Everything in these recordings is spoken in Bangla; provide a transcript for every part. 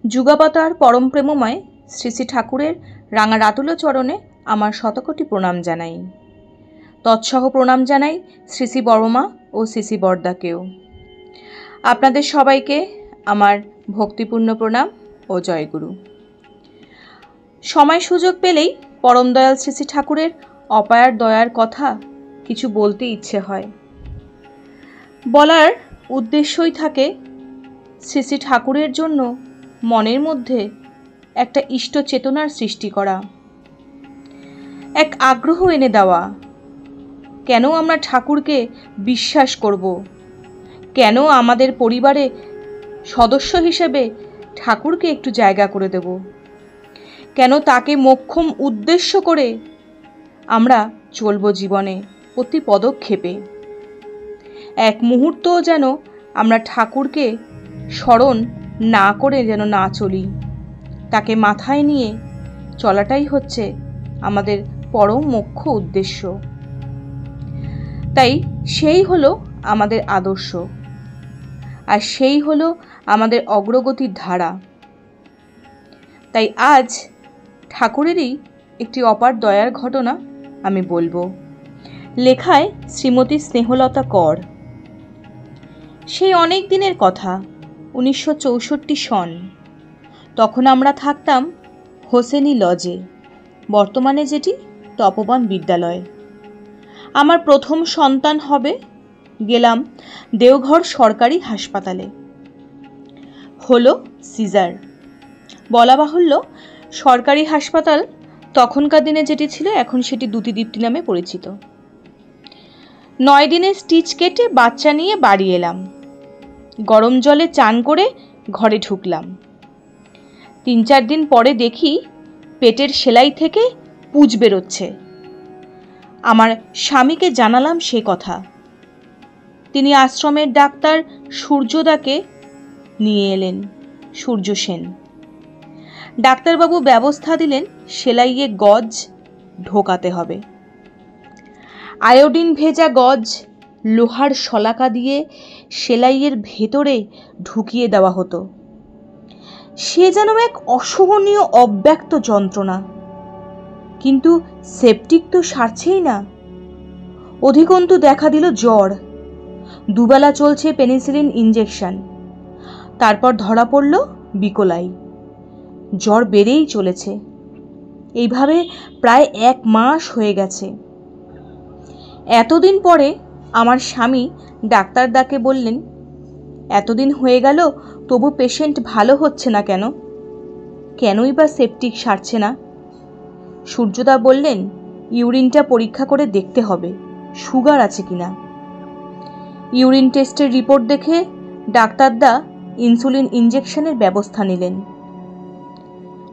যুগাবতার পরম প্রেমময় শ্রী শ্রী ঠাকুরের রাঙা রাতুল চরণে আমার শতকোটি প্রণাম জানাই। তৎসহ প্রণাম জানাই শ্রী শ্রী বড়মা ও শ্রী শ্রী বরদাকেও। আপনাদের সবাইকে আমার ভক্তিপূর্ণ প্রণাম ও জয়গুরু। সময় সুযোগ পেলেই পরম দয়াল শ্রী শ্রী ঠাকুরের অপার দয়ার কথা কিছু বলতে ইচ্ছে হয়। বলার উদ্দেশ্যই থাকে শ্রী শ্রী ঠাকুরের জন্য মনের মধ্যে একটা ইষ্ট চেতনার সৃষ্টি করা, এক আগ্রহ এনে দেওয়া। কেন আমরা ঠাকুরকে বিশ্বাস করব? কেন আমাদের পরিবারে সদস্য হিসেবে ঠাকুরকে একটু জায়গা করে দেব? কেন তাকে মোক্ষম উদ্দেশ্য করে আমরা চলব জীবনে প্রতি পদক্ষেপে? এক মুহূর্তও যেন আমরা ঠাকুরকে স্মরণ না করে যেন না চলি। তাকে মাথায় নিয়ে চলাটাই হচ্ছে আমাদের পরম মুখ্য উদ্দেশ্য। তাই সেই হলো আমাদের আদর্শ, আর সেই হলো আমাদের অগ্রগতির ধারা। তাই আজ ঠাকুরেরই একটি অপার দয়ার ঘটনা আমি বলবো। লেখায় শ্রীমতী স্নেহলতা কর। সেই অনেক দিনের কথা, 1964 সন। তখন আমরা থাকতাম হোসেনি লজে, বর্তমানে যেটি তপবন বিদ্যালয়। আমার প্রথম সন্তান হবে। গেলাম দেওঘর সরকারি হাসপাতালে। হলো সিজার। বলা বাহুল্য, সরকারি হাসপাতাল তখনকার দিনে যেটি ছিল এখন সেটি দ্যুতিদীপ্তি নামে পরিচিত। 9 দিনের স্টিচ কেটে বাচ্চা নিয়ে বাড়ি এলাম। গরম জলে চান করে ঘরে ঢুকলাম। 3-4 দিন পরে দেখি পেটের সেলাই থেকে পুঁজ বেরোচ্ছে। আমার স্বামীকে জানালাম সে কথা। তিনি আশ্রমের ডাক্তার সূর্যদাকে নিয়ে এলেন, সূর্য সেন। ডাক্তারবাবু ব্যবস্থা দিলেন সেলাইয়ে গজ ঢোকাতে হবে। আয়োডিন ভেজা গজ লোহার শলাকা দিয়ে সেলাইয়ের ভেতরে ঢুকিয়ে দেওয়া হতো। সে যেন এক অসহনীয় অব্যক্ত যন্ত্রণা। কিন্তু সেপটিক তো সারছেই না। অধিকন্তু দেখা দিল জ্বর। দুবেলা চলছে পেনিসিলিন ইঞ্জেকশন। তারপর ধরা পড়ল বিকলাই। জ্বর বেড়েই চলেছে। এইভাবে প্রায় 1 মাস হয়ে গেছে। এতদিন পরে আমার স্বামী ডাক্তারদাকে বললেন, এতদিন হয়ে গেল তবু পেশেন্ট ভালো হচ্ছে না কেন? কেনই বা সেপটিক সারছে না? সূর্যদা বললেন, ইউরিনটা পরীক্ষা করে দেখতে হবে সুগার আছে কিনা। ইউরিন টেস্টের রিপোর্ট দেখে ডাক্তারদা ইনসুলিন ইঞ্জেকশনের ব্যবস্থা নিলেন।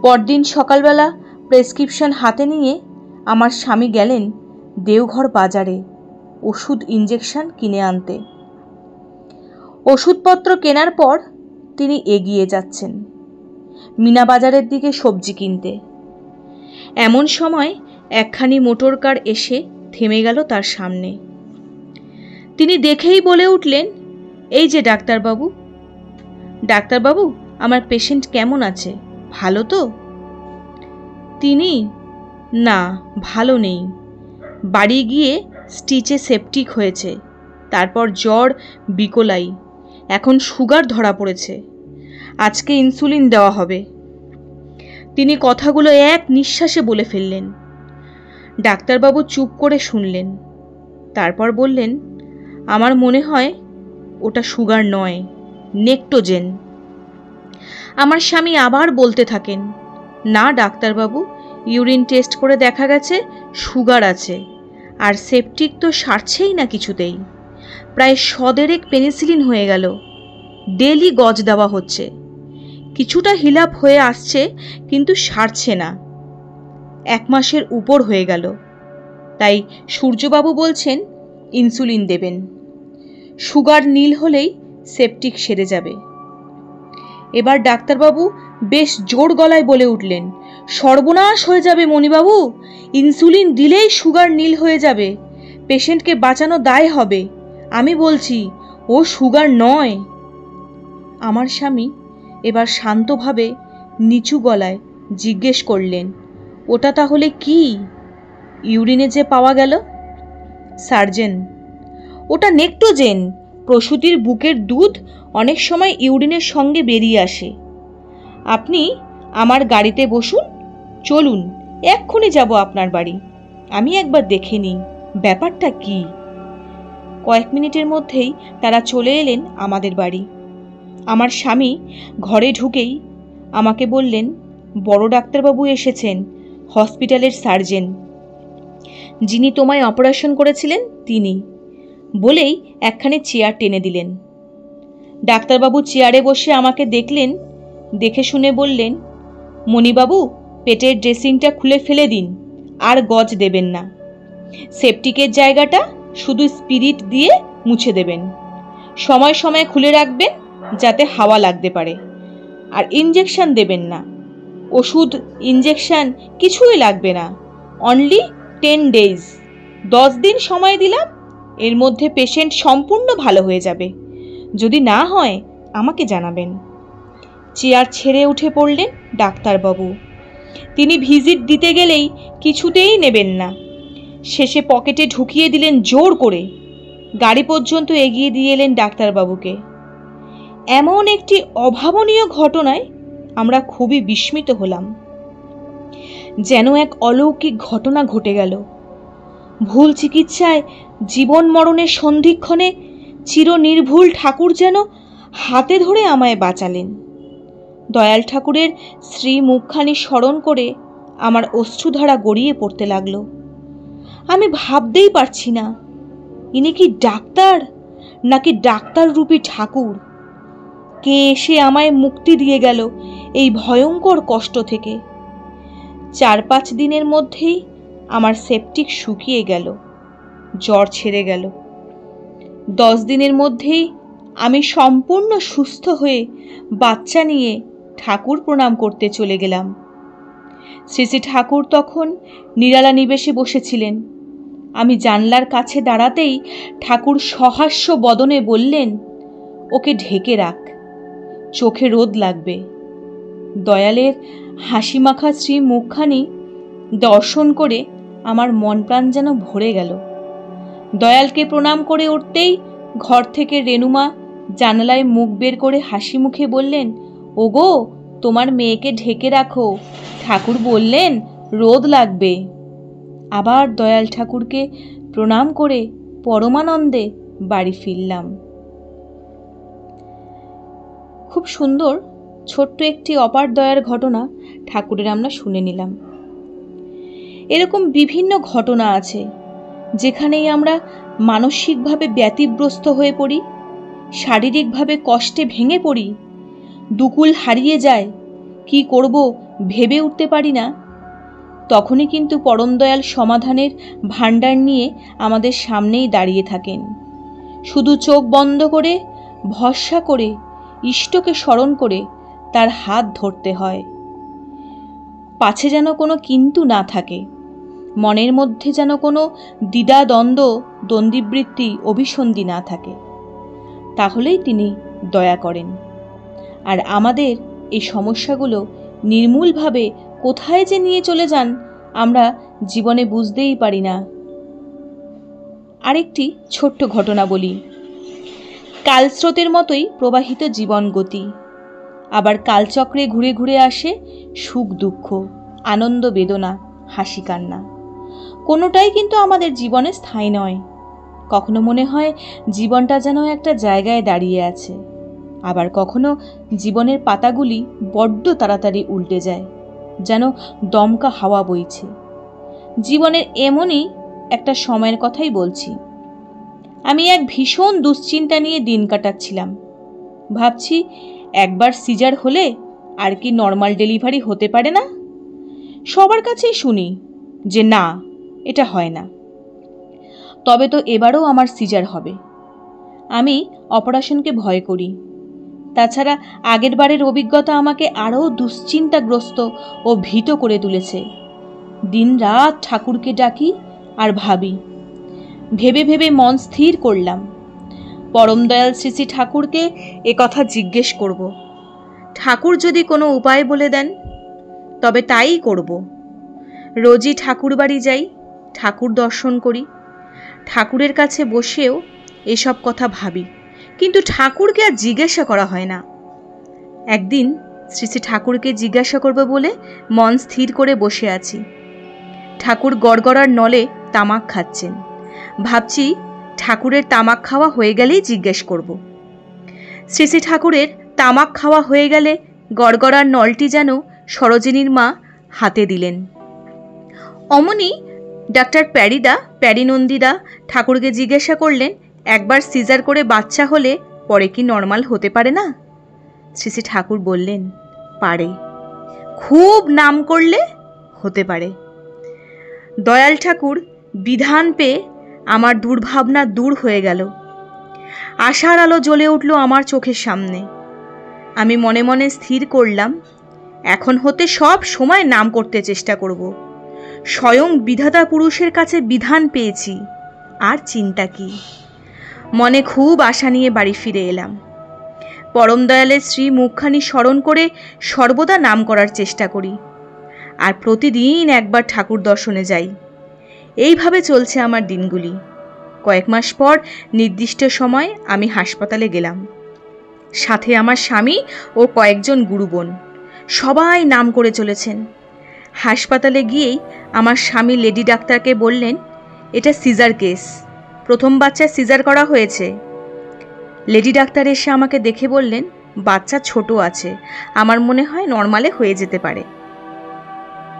পরদিন সকালবেলা প্রেসক্রিপশন হাতে নিয়ে আমার স্বামী গেলেন দেওঘর বাজারে ওষুধ ইঞ্জেকশন কিনে আনতে। ওষুধপত্র কেনার পর তিনি এগিয়ে যাচ্ছেন মিনা বাজারের দিকে সবজি কিনতে। এমন সময় একখানি মোটর কার এসে থেমে গেল তার সামনে। তিনি দেখেই বলে উঠলেন, এই যে ডাক্তারবাবু। ডাক্তারবাবু, আমার পেশেন্ট কেমন আছে? ভালো তো? তিনি, না ভালো নেই। বাড়ি গিয়ে স্টিচে সেপটিক হয়েছে, তারপর জ্বর, বিকলাই, এখন সুগার ধরা পড়েছে। আজকে ইনসুলিন দেওয়া হবে। তিনি কথাগুলো এক নিঃশ্বাসে বলে ফেললেন। ডাক্তারবাবু চুপ করে শুনলেন। তারপর বললেন, আমার মনে হয় ওটা সুগার নয়, নেকটোজেন। আমার স্বামী আবার বলতে থাকেন, না ডাক্তারবাবু, ইউরিন টেস্ট করে দেখা গেছে সুগার আছে, আর সেপটিক তো সারছেই না কিছুতেই। প্রায় 100 পেনিসিলিন হয়ে গেল। ডেলি গজ দেওয়া হচ্ছে। কিছুটা হিলাপ হয়ে আসছে, কিন্তু সারছে না। 1 মাসের উপর হয়ে গেল। তাই সূর্যবাবু বলছেন ইনসুলিন দেবেন। সুগার নীল হলেই সেপটিক সেরে যাবে। এবার ডাক্তারবাবু বেশ জোর গলায় বলে উঠলেন, সর্বনাশ হয়ে যাবে মণিবাবু, ইনসুলিন দিলেই সুগার নীল হয়ে যাবে। পেশেন্টকে বাঁচানো দায় হবে। আমি বলছি ও সুগার নয়। আমার স্বামী এবার শান্তভাবে নিচু গলায় জিজ্ঞেস করলেন, ওটা তাহলে কি? ইউরিনে যে পাওয়া গেল। সার্জেন, ওটা নেক্টোজেন। প্রসূতির বুকের দুধ অনেক সময় ইউরিনের সঙ্গে বেরিয়ে আসে। আপনি আমার গাড়িতে বসুন, চলুন, এক্ষুনি যাব আপনার বাড়ি। আমি একবার দেখে নিই ব্যাপারটা কি। কয়েক মিনিটের মধ্যেই তারা চলে এলেন আমাদের বাড়ি। আমার স্বামী ঘরে ঢুকেই আমাকে বললেন, বড় ডাক্তারবাবু এসেছেন, হসপিটালের সার্জেন, যিনি তোমায় অপারেশন করেছিলেন তিনি, বলেই একখানি চেয়ার টেনে দিলেন। ডাক্তারবাবু চেয়ারে বসে আমাকে দেখলেন, দেখে শুনে বললেন, মণিবাবু, পেটের ড্রেসিংটা খুলে ফেলে দিন, আর গজ দেবেন না। সেপটিকের জায়গাটা শুধু স্পিরিট দিয়ে মুছে দেবেন। সময় সময় খুলে রাখবেন যাতে হাওয়া লাগতে পারে। আর ইঞ্জেকশন দেবেন না। ওষুধ ইঞ্জেকশন কিছুই লাগবে না। অনলি 10 days, 10 দিন সময় দিলাম। এর মধ্যে পেশেন্ট সম্পূর্ণ ভালো হয়ে যাবে। যদি না হয় আমাকে জানাবেন। চেয়ার ছেড়ে উঠে পড়লেন ডাক্তারবাবু। তিনি ভিজিট দিতে গেলেই কিছুতেই নেবেন না। শেষে পকেটে ঢুকিয়ে দিলেন জোর করে। গাড়ি পর্যন্ত এগিয়ে দিয়ে এলেন ডাক্তারবাবুকে। এমন একটি অভাবনীয় ঘটনায় আমরা খুবই বিস্মিত হলাম। যেন এক অলৌকিক ঘটনা ঘটে গেল। ভুল চিকিৎসায় জীবন মরণের সন্ধিক্ষণে চিরনির্ভুল ঠাকুর যেন হাতে ধরে আমায় বাঁচালেন। দয়াল ঠাকুরের শ্রী মুখখানি স্মরণ করে আমার অশ্রুধারা গড়িয়ে পড়তে লাগলো। আমি ভাবতেই পারছি না, ইনি কি ডাক্তার নাকি ডাক্তার রূপী ঠাকুর? কে এসে আমায় মুক্তি দিয়ে গেল এই ভয়ঙ্কর কষ্ট থেকে। 4-5 দিনের মধ্যেই আমার সেপটিক শুকিয়ে গেল, জ্বর ছেড়ে গেল। 10 দিনের মধ্যেই আমি সম্পূর্ণ সুস্থ হয়ে বাচ্চা নিয়ে ঠাকুর প্রণাম করতে চলে গেলাম। শ্রী শ্রী ঠাকুর তখন নিরালা নিবেশে বসেছিলেন। আমি জানলার কাছে দাঁড়াতেই ঠাকুর সহাস্য বদনে বললেন, ওকে ঢেকে রাখ, চোখে রোদ লাগবে। দয়ালের হাসিমাখা শ্রী মুখখানি দর্শন করে আমার মন প্রাণ যেন ভরে গেল। দয়ালকে প্রণাম করে উঠতেই ঘর থেকে রেনুমা জানালায় মুখ বের করে হাসি মুখে বললেন, ওগো, তোমার মেয়েকে ঢেকে রাখো, ঠাকুর বললেন রোদ লাগবে। আবার দয়াল ঠাকুরকে প্রণাম করে পরমানন্দে বাড়ি ফিরলাম। খুব সুন্দর ছোট্ট একটি অপার দয়ার ঘটনা ঠাকুরের আমরা শুনে নিলাম। এরকম বিভিন্ন ঘটনা আছে যেখানেই আমরা মানসিকভাবে ব্যতিব্যস্ত হয়ে পড়ি, শারীরিকভাবে কষ্টে ভেঙে পড়ি, দুকুল হারিয়ে যায়, কি করব ভেবে উঠতে পারি না। তখনই কিন্তু পরম দয়াল সমাধানের ভাণ্ডার নিয়ে আমাদের সামনেই দাঁড়িয়ে থাকেন। শুধু চোখ বন্ধ করে ভরসা করে ইষ্টকে স্মরণ করে তার হাত ধরতে হয়। পাছে যেন কোনো কিন্তু না থাকে, মনের মধ্যে যেন কোনো দ্বিধা দ্বন্দ্ব দ্বন্দ্বীবৃত্তি অভিসন্ধি না থাকে, তাহলেই তিনি দয়া করেন। আর আমাদের এই সমস্যাগুলো নির্মূলভাবে কোথায় যে নিয়ে চলে যান আমরা জীবনে বুঝতেই পারি না। আরেকটি ছোট্ট ঘটনা বলি। কালস্রোতের মতোই প্রবাহিত জীবন গতি, আবার কালচক্রে ঘুরে ঘুরে আসে সুখ দুঃখ, আনন্দ বেদনা, হাসি কান্না। কোনোটাই কিন্তু আমাদের জীবনে স্থায়ী নয়। কখনো মনে হয় জীবনটা যেন একটা জায়গায় দাঁড়িয়ে আছে, আবার কখনো জীবনের পাতাগুলি বড্ড তাড়াতাড়ি উল্টে যায়, যেন দমকা হাওয়া বইছে। জীবনের এমনই একটা সময়ের কথাই বলছি। আমি এক ভীষণ দুশ্চিন্তা নিয়ে দিন কাটাচ্ছিলাম। ভাবছি, একবার সিজার হলে আর কি নর্মাল ডেলিভারি হতে পারে না? সবার কাছেই শুনি যে না, এটা হয় না। তবে তো এবারও আমার সিজার হবে। আমি অপারেশনকে ভয় করি। তাছাড়া আগের বারের অভিজ্ঞতা আমাকে আরও দুশ্চিন্তাগ্রস্ত ও ভীত করে তুলেছে। দিন রাত ঠাকুরকে ডাকি আর ভাবি। ভেবে ভেবে মন স্থির করলাম পরম দয়াল শ্রী শ্রী ঠাকুরকে একথা জিজ্ঞেস করব। ঠাকুর যদি কোনো উপায় বলে দেন তবে তাই করব। রোজই ঠাকুর বাড়ি যাই, ঠাকুর দর্শন করি, ঠাকুরের কাছে বসেও এসব কথা ভাবি, কিন্তু ঠাকুরকে আর জিজ্ঞাসা করা হয় না। একদিন শ্রী শ্রী ঠাকুরকে জিজ্ঞাসা করব বলে মন স্থির করে বসে আছি। ঠাকুর গড়গড়ার নলে তামাক খাচ্ছেন। ভাবছি ঠাকুরের তামাক খাওয়া হয়ে গেলেই জিজ্ঞেস করব। শ্রী শ্রী ঠাকুরের তামাক খাওয়া হয়ে গেলে গড়গড়ার নলটি যেন সরোজিনীর মা হাতে দিলেন। অমনি ডাক্তার প্যারিনন্দীদা ঠাকুরকে জিজ্ঞাসা করলেন, একবার সিজার করে বাচ্চা হলে পরে কি নর্মাল হতে পারে না? শ্রী শ্রী ঠাকুর বললেন, পারে, খুব নাম করলে হতে পারে। দয়াল ঠাকুর বিধান পেয়ে আমার দুর্ভাবনা দূর হয়ে গেল। আশার আলো জ্বলে উঠল আমার চোখের সামনে। আমি মনে মনে স্থির করলাম, এখন হতে সব সময় নাম করতে চেষ্টা করব। স্বয়ং বিধাতা পুরুষের কাছে বিধান পেয়েছি, আর চিন্তা কি। মনে খুব আশা নিয়ে বাড়ি ফিরে এলাম। পরম দয়ালের শ্রী মুখখানি স্মরণ করে সর্বদা নাম করার চেষ্টা করি, আর প্রতিদিন একবার ঠাকুর দর্শনে যাই। এইভাবে চলছে আমার দিনগুলি। কয়েক মাস পর নির্দিষ্ট সময় আমি হাসপাতালে গেলাম। সাথে আমার স্বামী ও কয়েকজন গুরুবোন, সবাই নাম করে চলেছেন। হাসপাতালে গিয়েই আমার স্বামী লেডি ডাক্তারকে বললেন, এটা সিজার কেস, প্রথম বাচ্চা সিজার করা হয়েছে। লেডি ডাক্তার এসে আমাকে দেখে বললেন, বাচ্চা ছোট আছে, আমার মনে হয় নর্মালে হয়ে যেতে পারে।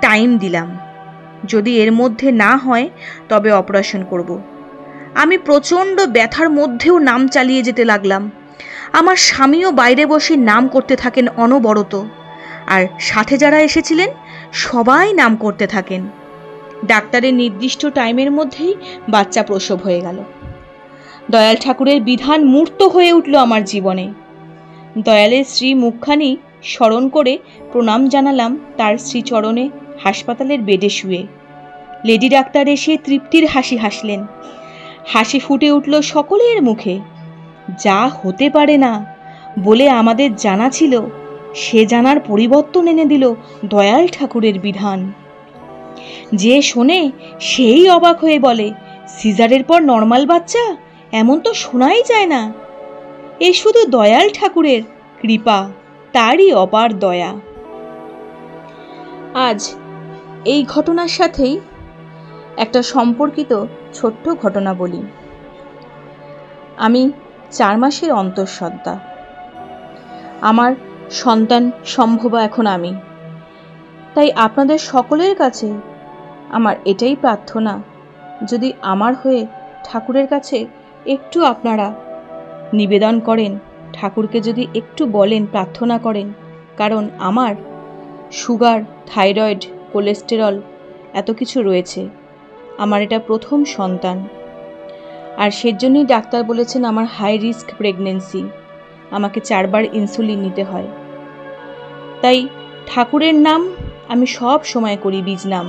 টাইম দিলাম, যদি এর মধ্যে না হয় তবে অপারেশন করব। আমি প্রচণ্ড ব্যথার মধ্যেও নাম চালিয়ে যেতে লাগলাম। আমার স্বামীও বাইরে বসে নাম করতে থাকেন অনবরত, আর সাথে যারা এসেছিলেন সবাই নাম করতে থাকেন। ডাক্তারের নির্দিষ্ট টাইমের মধ্যেই বাচ্চা প্রসব হয়ে গেল। দয়াল ঠাকুরের বিধান মূর্ত হয়ে উঠল আমার জীবনে। দয়ালের শ্রী মুখখানি স্মরণ করে প্রণাম জানালাম তার শ্রীচরণে হাসপাতালের বেডে শুয়ে। লেডি ডাক্তার এসে তৃপ্তির হাসি হাসলেন। হাসি ফুটে উঠল সকলের মুখে। যা হতে পারে না বলে আমাদের জানা ছিল, সে জানার পরিবর্তন এনে দিল দয়াল ঠাকুরের বিধান। যে শোনে সেই অবাক হয়ে বলে, সিজারের পর নর্মাল বাচ্চা, এমন তো শোনাই যায় না। এ শুধু দয়াল ঠাকুরের কৃপা, তারই অপার দয়া। আজ এই ঘটনার সাথেই একটা সম্পর্কিত ছোট্ট ঘটনা বলি। আমি 4 মাসের অন্তঃসত্ত্বা। আমার সন্তান সম্ভবা এখন আমি। তাই আপনাদের সকলের কাছে আমার এটাই প্রার্থনা, যদি আমার হয়ে ঠাকুরের কাছে একটু আপনারা নিবেদন করেন, ঠাকুরকে যদি একটু বলেন, প্রার্থনা করেন, কারণ আমার সুগার, থাইরয়েড, কোলেস্টেরল এত কিছু রয়েছে। আমার এটা প্রথম সন্তান, আর সেজন্যই ডাক্তার বলেছেন আমার হাই রিস্ক প্রেগনেন্সি, আমাকে 4 বার ইনসুলিন নিতে হয়। তাই ঠাকুরের নাম আমি সব সময় করি, বীজ নাম,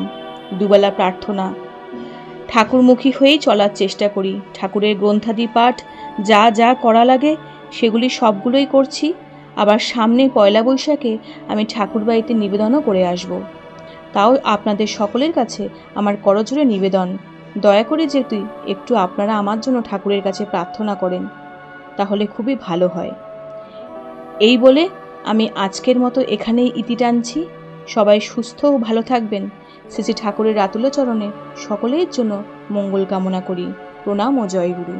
দুবেলা প্রার্থনা, ঠাকুরমুখী হয়েই চলার চেষ্টা করি। ঠাকুরের গ্রন্থাদি পাঠ যা যা করা লাগে সেগুলি সবগুলোই করছি। আবার সামনে পয়লা বৈশাখে আমি ঠাকুর বাড়িতে নিবেদনও করে আসব। তাও আপনাদের সকলের কাছে আমার করজোড়ে নিবেদন, দয়া করে যদি একটু আপনারা আমার জন্য ঠাকুরের কাছে প্রার্থনা করেন তাহলে খুবই ভালো হয়। এই বলে আমি আজকের মতো এখানেই ইতি টানছি। সবাই সুস্থ ও ভালো থাকবেন। শ্রী শ্রী ঠাকুরের রাতুল চরণে সকলের জন্য মঙ্গল কামনা করি। প্রণাম ও জয় গুরু।